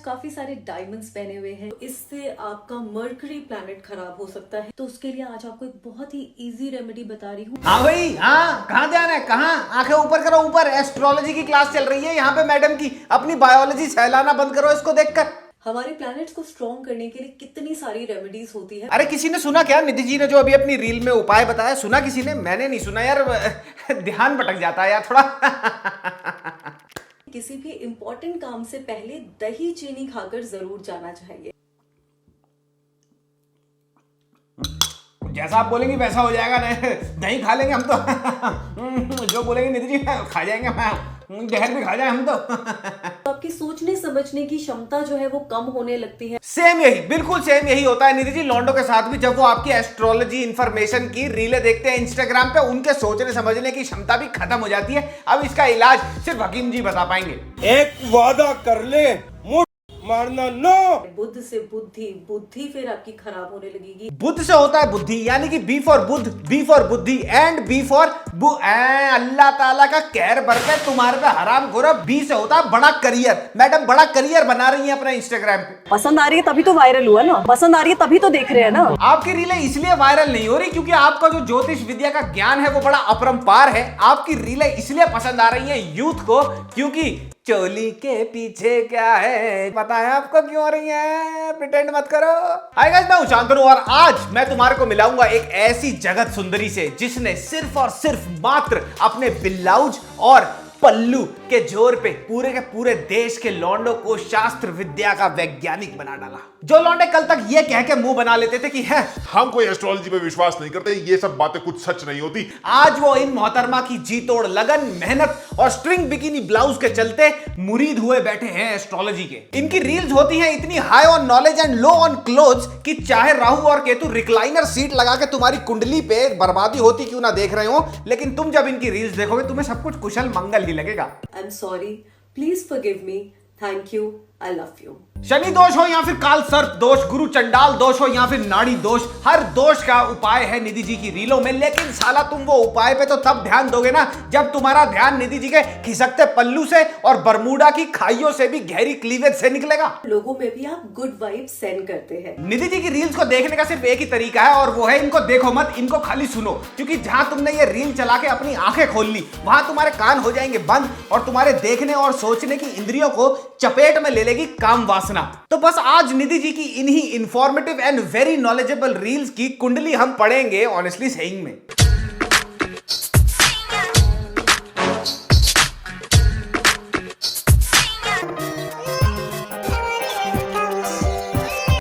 काफी सारे डायमंड्स पहने हुए हैं, इससे आपका मर्करी प्लैनेट खराब हो सकता है। तो उसके लिए आज आपको एक बहुत ही इजी रेमेडी बता रही हूँ। हाँ भाई, हाँ कहाँ जाना है, कहाँ? आंखें ऊपर करो, ऊपर एस्ट्रोलॉजी की क्लास चल रही है यहाँ पे मैडम की। अपनी बायोलॉजी सहलाना बंद करो इसको देखकर। हमारे प्लैनेट्स को स्ट्रॉन्ग करने के लिए कितनी सारी रेमेडीज होती है। अरे किसी ने सुना क्या निधि जी ने जो अभी अपनी रील में उपाय बताया? सुना किसी ने? मैंने नहीं सुना यार। ध्यान भटक जाता है यार थोड़ा। किसी भी इम्पोर्टेंट काम से पहले दही चीनी खाकर जरूर जाना चाहिए। जैसा आप बोलेंगे वैसा हो जाएगा ना। दही खा लेंगे हम तो। जो बोलेंगे निधि जी खा जाएंगे, जहर भी खा जाए हम तो। आपकी सोचने समझने की क्षमता जो है वो कम होने लगती है। सेम यही, बिल्कुल सेम यही होता है निधि जी लॉन्डो के साथ भी। जब वो आपकी एस्ट्रोलॉजी इंफॉर्मेशन की रीलें देखते हैं इंस्टाग्राम पे, उनके सोचने समझने की क्षमता भी खत्म हो जाती है। अब इसका इलाज सिर्फ हकीम जी बता पाएंगे। एक वादा कर ले, मुठ मारना नो। बुद्ध से बुद्धि, बुद्धि फिर आपकी खराब होने लगेगी। बुद्ध से होता है बुद्धि, यानी कि B for Buddha, B for बुद्धि एंड बी फॉर अल्लाह ताला का कहर बरकत तुम्हारे पे हराम खोरा। बी से होता है बड़ा करियर। मैडम बड़ा करियर बना रही है अपना इंस्टाग्राम पे। पसंद आ रही है तभी तो वायरल हुआ ना, पसंद आ रही है तभी तो देख रहे हैं ना। आपकी रीलें इसलिए वायरल नहीं हो रही क्योंकि आपका जो ज्योतिष विद्या का ज्ञान है वो बड़ा अपरंपार है। आपकी रीलें इसलिए पसंद आ रही हैं यूथ को क्योंकि चोली के पीछे क्या है पता है आपको क्यों हो रही है। प्रिटेंड मत करो। हाय गाइस, मैं हूं शांतनु और आज मैं तुम्हारे को मिलाऊंगा एक ऐसी जगत सुंदरी से जिसने सिर्फ और सिर्फ मात्र अपने ब्लाउज और पल्लू के जोर पे पूरे के पूरे देश के लौंडों को शास्त्र विद्या का वैज्ञानिक बना डाला। जो लौंडे कल तक ये कह के मुंह बना लेते थे कि है हम कोई एस्ट्रोलॉजी पे विश्वास नहीं करते, ये सब बातें कुछ सच नहीं होती, आज वो इन मोहतरमा की जी तोड़ लगन, मेहनत और स्ट्रिंग बिकिनी ब्लाउज के चलते मुरीद हुए बैठे हैं एस्ट्रोलॉजी के। इनकी रील्स होती हैं इतनी high on knowledge and low on clothes कि चाहे राहु और केतु रिक्लाइनर सीट लगा के तुम्हारी कुंडली पे बर्बादी होती क्यों ना देख रहे हो, लेकिन तुम जब इनकी रील्स देखोगे तुम्हें सब कुछ कुशल मंगल ही लगेगा। I'm sorry, please forgive me, thank you, I love you। Shani दोष हो या फिर काल सर्प दोष, गुरु चंडाल दोष हो या फिर नाड़ी दोष, हर दोष का उपाय है निधि जी की रीलों में। लेकिन साला तुम वो उपाय पे तो तब ध्यान दोगे ना जब तुम्हारा ध्यान निधि जी के खिसकते पल्लू से और बरमूडा की खाइयों से भी गहरी क्लीवेज से निकलेगा। लोगों में भी आप गुड वाइब्स सेंड करते हैं। निधि जी की रील्स को देखने का सिर्फ एक ही तरीका है और वो है इनको देखो मत, इनको खाली सुनो। क्योंकि जहां तुमने ये रील चला के अपनी आंखें खोल ली वहां तुम्हारे कान हो जाएंगे बंद और तुम्हारे देखने और सोचने की इंद्रियों को चपेट में ले लेगी काम वासना। तो बस आज निधि जी की इन्हीं informative and very knowledgeable reels की कुंडली हम पढ़ेंगे ऑनेस्टली सेइंग में।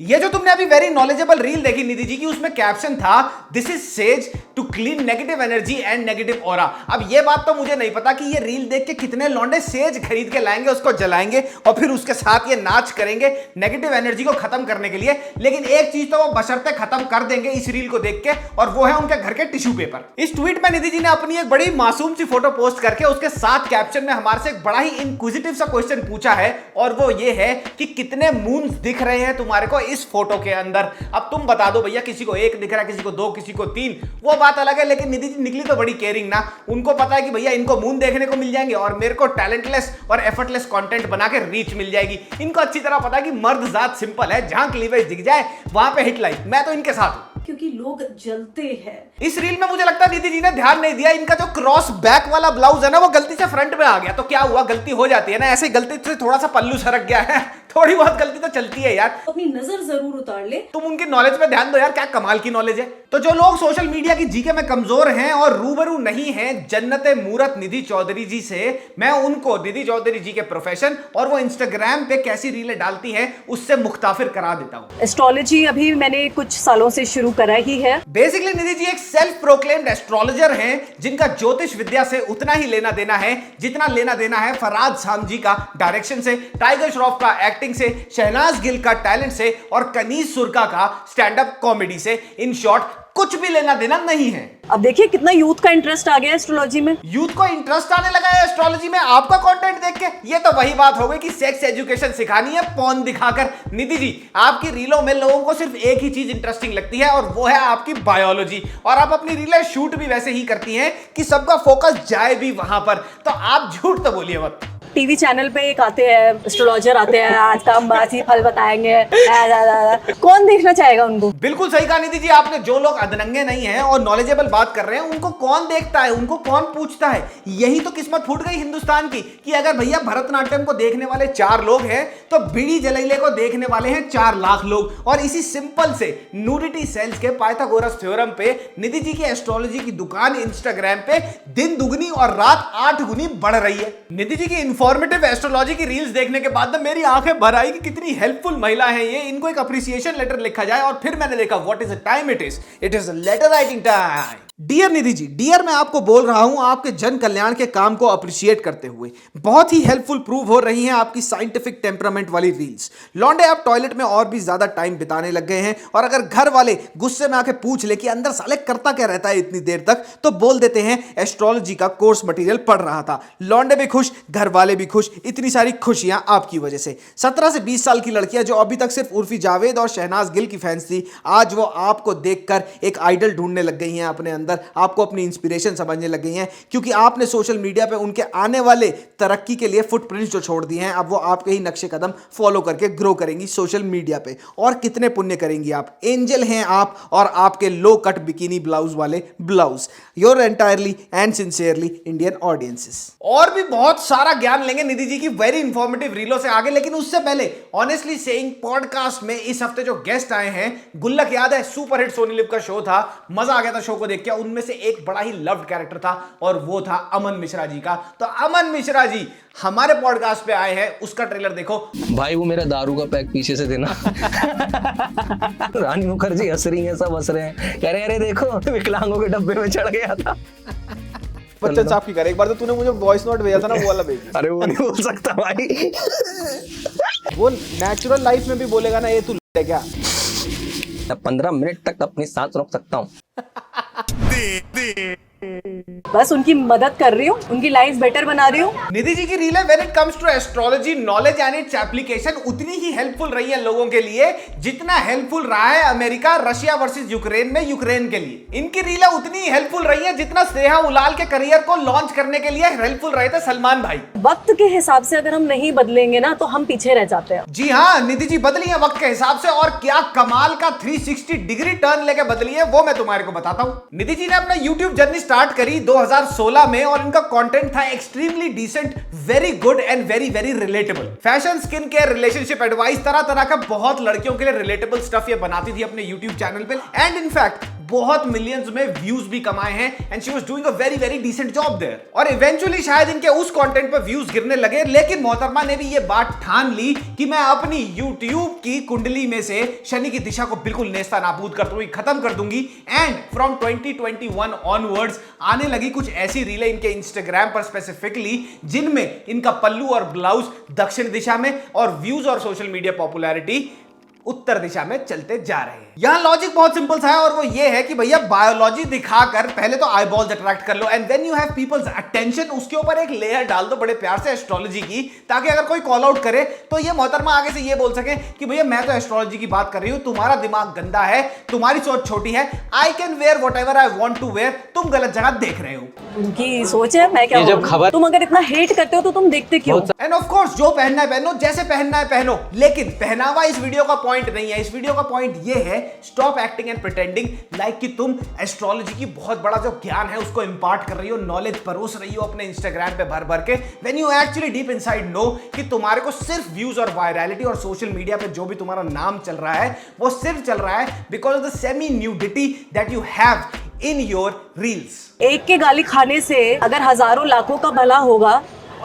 ये जो तुमने अभी वेरी नॉलेजेबल रील देखी निधि जी की, उसमें कैप्शन था this is sage to clean negative energy and negative aura. अब ये बात तो मुझे नहीं पता कि ये रील देख के कितने लौंडे सेज खरीद के लाएंगे, उसको जलाएंगे और फिर उसके साथ ये नाच करेंगे नेगेटिव एनर्जी को खत्म करने के लिए। लेकिन एक चीज तो वो बशर्ते खत्म कर देंगे इस रील को देख के, और वो है उनके घर के टिश्यू पेपर। इस ट्वीट में निधि जी ने अपनी एक बड़ी मासूम सी फोटो पोस्ट करके उसके साथ कैप्शन में हमारे से एक बड़ा ही इंक्विजिटिव सा क्वेश्चन पूछा है और वो ये है कि कितने मून्स दिख रहे हैं तुम्हारे को इस फोटो के अंदर। अब तुम बता दो भैया, किसी को 1 दिख रहा है, किसी को 2, किसी को 3, वो बात अलग है। लेकिन निधि जी निकली तो बड़ी केयरिंग ना। उनको पता है कि भैया इनको मून देखने को मिल जाएंगे और मेरे को टैलेंटलेस और एफर्टलेस कंटेंट बना के रीच मिल जाएगी। इनको अच्छी तरह पता है कि मर्द जात सिंपल है, जहां क्लीवेज दिख जाए वहां पे हिट लाइक। मैं तो इनके साथ हूं क्योंकि लोग जलते हैं। इस रील में मुझे लगता है निधि जी ने ध्यान नहीं दिया, इनका जो क्रॉस बैक वाला ब्लाउज है ना वो गलती से फ्रंट में आ गया। तो क्या हुआ, गलती हो जाती है ना, ऐसे गलती से थोड़ा सा पल्लू सरक गया है। थोड़ी बहुत गलती तो चलती है यार। अपनी नजर जरूर उतार ले। तुम उनकी नॉलेज पे ध्यान दो यार, क्या कमाल की नॉलेज है। तो जो लोग सोशल मीडिया की जीके में कमजोर हैं और रूबरू नहीं हैं जन्नते मूरत निधि चौधरी जी से, मैं उनको निधि चौधरी जी के प्रोफेशन और वो इंस्टाग्राम पे कैसी रीलें डालती हैं उससे मुख्ताफिर करा देता हूं। एस्ट्रोलॉजी अभी मैंने कुछ सालों से शुरू करा ही है। बेसिकली निधि जी एक सेल्फ प्रोक्लेम्ड एस्ट्रोलॉजर हैं जिनका ज्योतिष विद्या से उतना ही लेना देना है जितना लेना देना है फराज सामजी का डायरेक्शन से, टाइगर श्रॉफ का एक्टिंग से, शहनाज गिल का टैलेंट से और कनीज सुरका का स्टैंड अप कॉमेडी से। इन शॉर्ट कुछ भी लेना देना नहीं है। अब देखिए कितना यूथ का इंटरेस्ट आ गया एस्ट्रोलॉजी में। यूथ को इंटरेस्ट आने लगा है एस्ट्रोलॉजी में आपका कंटेंट देख के। ये तो वही बात हो गई कि सेक्स एजुकेशन सिखानी है पॉर्न दिखाकर। निधि जी आपकी रीलों में लोगों को सिर्फ एक ही चीज इंटरेस्टिंग लगती है और वो है आपकी बायोलॉजी, और आप अपनी रीलें शूट भी वैसे ही करती हैं कि सबका फोकस जाए भी वहां पर। तो आप झूठ तो बोलिए मत। टीवी चैनल पे एक आते हैं एस्ट्रोलॉजर आते हैं, आज का हम राशि फल बताएंगे, कौन देखना चाहेगा उनको? बिल्कुल सही कहा निधि जी आपने। जो लोग अधनंगे नहीं हैं और नॉलेजेबल बात कर रहे हैं उनको कौन देखता है, उनको कौन पूछता है? यही तो किस्मत फूट गई हिंदुस्तान की कि अगर भैया भरतनाट्यम को देखने वाले 4 लोग हैं तो बीड़ी जलेले को देखने वाले हैं 4 लाख लोग। और इसी सिंपल से न्यूडिटी सेल्स के पाइथागोरस थ्योरम पे निधि जी की एस्ट्रोलॉजी की दुकान इंस्टाग्राम पे दिन दुगनी और रात 8 गुनी बढ़ रही है। निधि जी की इंफॉर्मेटिव एस्ट्रोलॉजी की रील्स देखने के बाद मेरी आंखें भर आई कि कितनी हेल्पफुल महिला है ये। इनको एक अप्रिसिएशन लेटर लिखा जाए। और फिर मैंने देखा what is the time it is letter writing time. Dear Nidhi ji, dear मैं आपको बोल रहा हूं आपके जन कल्याण के काम को अप्रिशिएट करते हुए बहुत ही हेल्पफुल प्रूव हो रही हैं आपकी साइंटिफिक टेम्परामेंट वाली रील्स। लौंडे आप टॉयलेट में और भी ज्यादा टाइम बिताने लग गए हैं और अगर घर वाले गुस्से में आके पूछ ले कि अंदर साले करता क्या रहता है इतनी देर तक, तो बोल देते हैं एस्ट्रोलॉजी का कोर्स मटेरियल पढ़ रहा था। लौंडे भी खुश, घर वाले भी खुश, इतनी सारी खुशियां आपकी वजह से। 17 से 20 साल की लड़कियां जो अभी तक सिर्फ उर्फी जावेद और शहनाज गिल की फैंस थी, आज वो आपको देखकर एक आइडल ढूंढने लग गई हैं अपने अंदर, आपको अपनी इंस्पिरेशन समझने लग गई हैं क्योंकि आपने सोशल मीडिया पे उनके आने वाले तरक्की के लिए फुटप्रिंट्स जो छोड़ दिए हैं, अब वो आपके ही नक्शे कदम फॉलो करके ग्रो करेंगी सोशल मीडिया पे। और कितने पुण्य करेंगी आप, एंजल हैं आप और आपके लो कट बिकिनी ब्लाउज वाले blouse. Your entirely and sincerely Indian audiences. और भी बहुत सारा ज्ञान लेंगे निधि जी की वेरी इंफॉर्मेटिव रीलों से आगे, लेकिन उससे पहले ऑनेस्टली सेइंग पॉडकास्ट में इस हफ्ते जो गेस्ट आए हैं, गुल्लक याद है सुपरहिट सोनी लिव का शो था, मजा आ गया था शो को देख के। उनमें से एक बड़ा ही लव्ड कैरेक्टर था और वो था अमन मिश्रा जी का। तो अमन मिश्रा जी हमारे पॉडकास्ट पे आए हैं, उसका ट्रेलर देखो। भाई वो मेरा दारू का पैक पीछे से देना। रानी मुखर्जी हंस रही है, सब हंस रहे हैं, कह रहे अरे देखो विकलांगों के डब्बे में चढ़ गया था। बच्चन साहब की करे, एक बार तो तूने मुझे वॉइस नोट भेजा था ना, वो वाला भेज। अरे वो नहीं बोल सकता भाई। वो नेचुरल लाइफ में भी बोलेगा ना, ये तू है क्या? 15 मिनट तक अपनी सांस रोक सकता हूँ। बस उनकी मदद कर रही हूँ, उनकी लाइफ बेटर बना रही हूँ। निधि जी की रील है when it comes to astrology knowledge and its application उतनी ही हेल्पफुल रही है लोगों के लिए जितना हेल्पफुल रहा है अमेरिका रशिया वर्सेस यूक्रेन में यूक्रेन के लिए। इनकी रील है उतनी ही हेल्पफुल रही है जितना स्नेहा उलाल के करियर को लॉन्च करने के लिए हेल्पफुल रहे थे सलमान भाई। वक्त के हिसाब से अगर हम नहीं बदलेंगे ना तो हम पीछे रह जाते हैं। जी हाँ, निधि जी बदली है वक्त के हिसाब से, और क्या कमाल का 360 डिग्री टर्न लेके बदली है वो मैं तुम्हारे को बताता हूँ। निधि जी ने अपना यूट्यूब जर्नी स्टार्ट करी 2016 में और इनका कंटेंट था extremely decent, very good and very very relatable. Fashion, skin care, relationship advice, तरह तरह का बहुत लड़कियों के लिए रिलेटेबल स्टफ ये बनाती थी अपने यूट्यूब चैनल पे। एंड इनफैक्ट बहुत मिलियंस में व्यूज भी कमाए हैं and she was doing a very very decent job there. और इवेंचुअली शायद इनके उस कंटेंट पर व्यूज गिरने लगे, लेकिन मोहतरमा ने भी ये बात ठान ली कि मैं अपनी यूट्यूब की कुंडली में से शनि की दिशा को बिल्कुल नेस्ता नाबूद कर दूंगी, खत्म कर दूंगी। एंड फ्रॉम 2021 ऑनवर्ड्स आने लगी कुछ ऐसी रीलें इनके इंस्टाग्राम पर स्पेसिफिकली जिनमें इनका पल्लू और ब्लाउज दक्षिण दिशा में और व्यूज और सोशल मीडिया पॉपुलैरिटी उत्तर दिशा में चलते जा रहे हैं। यहां लॉजिक बहुत सिंपल सा है और वो ये है कि भैया बायोलॉजी दिखाकर पहले तो आईबॉल्स अट्रैक्ट कर लो and when you have people's attention उसके ऊपर एक लेयर डाल दो बड़े प्यार से एस्ट्रोलॉजी की, ताकि अगर कोई कॉल आउट करे तो ये मोहतरमा आगे से ये बोल सके कि भैया मैं तो एस्ट्रोलॉजी की बात कर रही हूं, तुम्हारा दिमाग गंदा है, तुम्हारी सोच छोटी है, I can wear whatever I want to wear, तुम गलत जगह देख रहे हो। उनकी सोच है, मैं क्या बोलूं? तुम अगर इतना हेट करते हो तो तुम देखते क्यों? एंड ऑफ कोर्स जो पहनना है पहनो, जैसे पहनना है पहनो, लेकिन पहनावा इस वीडियो का पॉइंट नहीं है। इस वीडियो का पॉइंट ये है stop acting and pretending like कि तुम एस्ट्रोलॉजी की बहुत बड़ा जो ज्ञान है उसको इंपार्ट कर रही हो, नॉलेज परोस रही हो अपने इंस्टाग्राम पे भर भर के, when you actually deep inside know कि तुम्हारे को सिर्फ व्यूज और वायरलिटी और सोशल मीडिया पे जो भी तुम्हारा नाम चल रहा है वो सिर्फ चल रहा है because of the semi nudity that you have in your reels. एक के गाली खाने से अगर हजारों लाखों का भला होगा,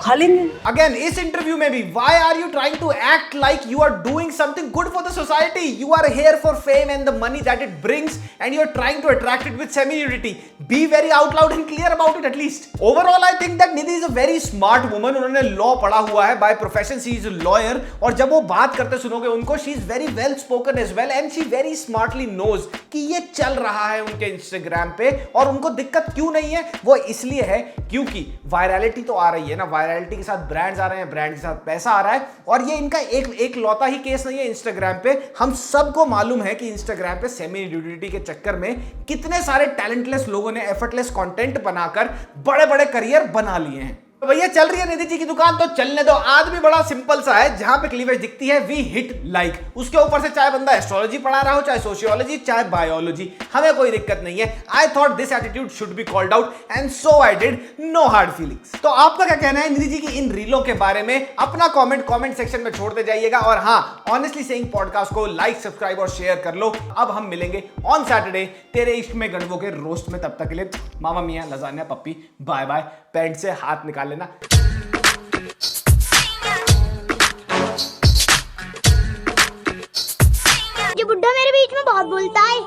खा लेंगे। अगेन इस इंटरव्यू में भी why are you trying to act like you are doing something good for the society? You are here for fame and the money that it brings and you are trying to attract it with semi-nudity. Be very out loud and clear about it at least. Overall I think that Nidhi is a very smart woman. उन्होंने law पढ़ा हुआ है, by profession she is a lawyer, और जब वो बात करते सुनोगे उनको she is very well spoken as well and she very smartly knows कि ये चल रहा है उनके इंस्टाग्राम पे और उनको दिक्कत क्यों नहीं है। वो इसलिए है क्योंकि वायरलिटी तो आ रही है ना, वायरलिटी के साथ ब्रांड्स आ रहे हैं, ब्रांड के साथ पैसा आ रहा है, और ये इनका एक लौता ही केस नहीं है इंस्टाग्राम पे। हम सबको मालूम है कि इंस्टाग्राम पे सेमी न्यूडिटी के चक्कर में कितने सारे टैलेंटलेस लोगों ने एफर्टलेस कंटेंट बनाकर बड़े बड़े करियर बना लिए हैं। तो भैया चल रही है निधि जी की दुकान तो चलने दो। आज भी बड़ा सिंपल सा है, जहां पे क्लीवेज दिखती है वी हिट लाइक, उसके ऊपर से चाहे बंदा एस्ट्रोलॉजी पढ़ा रहा हो, चाहे सोशियोलॉजी, चाहे बायोलॉजी, हमें कोई दिक्कत नहीं है। I thought this attitude should be called out and so I did, no hard feelings. तो आपका क्या कहना है निधि जी की इन रीलों के बारे में? अपना कमेंट सेक्शन में छोड़ते जाइएगा। और हाँ, ऑनेस्टली सेइंग पॉडकास्ट को लाइक, सब्सक्राइब और शेयर कर लो। अब हम मिलेंगे ऑन सैटरडे तेरे इश्क में गणवों के रोस्ट में। तब तक के लिए मामा मियां, लजानिया, पप्पी, बाय बाय। पैंट से हाथ निकाल लेना। ये बुड्ढा मेरे बीच में बहुत बोलता है।